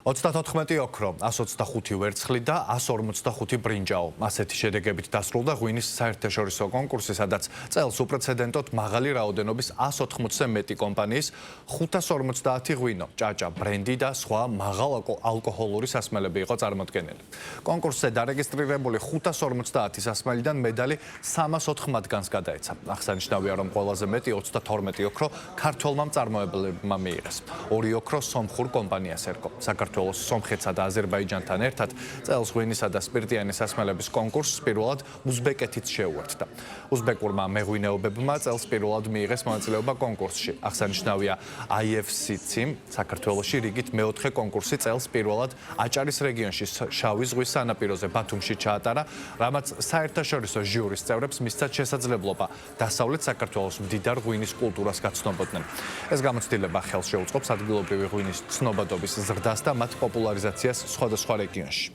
34 ოქრო, 125 ვერცხლი და 145 ბრინჯაო. ასეთი შედეგებით დასრულდა ღვინის საერთაშორისო კონკურსი, სადაც წელს უპრეცედენტოდ მაღალი რაოდენობის 180-ზე მეტი კომპანიის 550 ღვინო, ჭაჭა, ბრენდი და სხვა მაღალ ალკოჰოლური სასმელები იყო წარმოდგენილი. კონკურსზე დარეგისტრირებული 550 სასმელიდან მედალი 304 მათგანს გადაეცა. აღსანიშნავია, რომ ყველაზე მეტი 32 ოქრო ქართველმა მწარმოებლებმა მიიღეს. 2 ოქრო სომხურ კომპანიას ერგო. საქართველოს, სომხეთსა და აზერბაიჯანთან ერთად წელს ღვინისა და სპირტიანი სასმელების კონკურსს პირველად უზბეკეთიც შეუერთდა. უზბეკურმა მეღვინეობებმა წელს პირველად მიიღეს მონაწილეობა კონკურსში. აღსანიშნავია, IFCC საქართველოში რიგით მეოთხე კონკურსი წელს პირველად აჭარის რეგიონში შავი ზღვის სანაპიროზე ბათუმში ჩაატარა, რამაც საერთაშორისო ჟიურის წევრებს მისცათ შესაძლებლობა დასავლეთ საქართველოს მდიდარ ღვინის კულტურას გაცნობოდნენ. ეს გამოცდილება ხელს შეუწყობს ადგილობრივი ღვინის ცნობადობის ზრდას და მათ პოპულარიზაციას სხვადასხვა რეგიონში.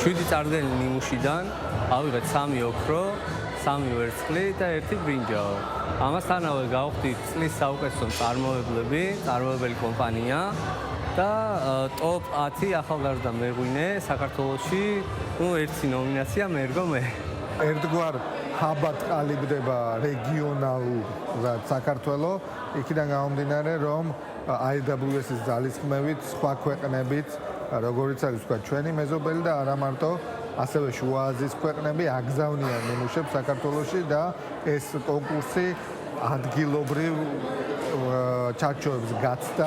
7 წარდგენილი ნიმუშიდან ავიღეთ 3 ოქრო, 3 ვერცხლი და 1 ბრინჯაო. ამასთანავე გავხდით წლის საუკეთესო მწარმოებელი კომპანია და ტოპ 10 ახალგაზრდა მეღვინე საქართველოში, ერთი ნომინაცია მეერგო მე. ერთგვარ ჰაბად ყალიბდება რეგიონალურად საქართველო, იქიდან გამომდინარე, რომ IWS-ის ძალისხმევით სხვა ქვეყნებით, როგორიც არის თქვა ჩვენი მეზობელი და არა მარტო, ასევე შუა აზიის ქვეყნები აგზავნიან ნიმუშებს საქართველოში და ეს კონკურსი ადგილობრივ ჩარჩოებს გაცდა.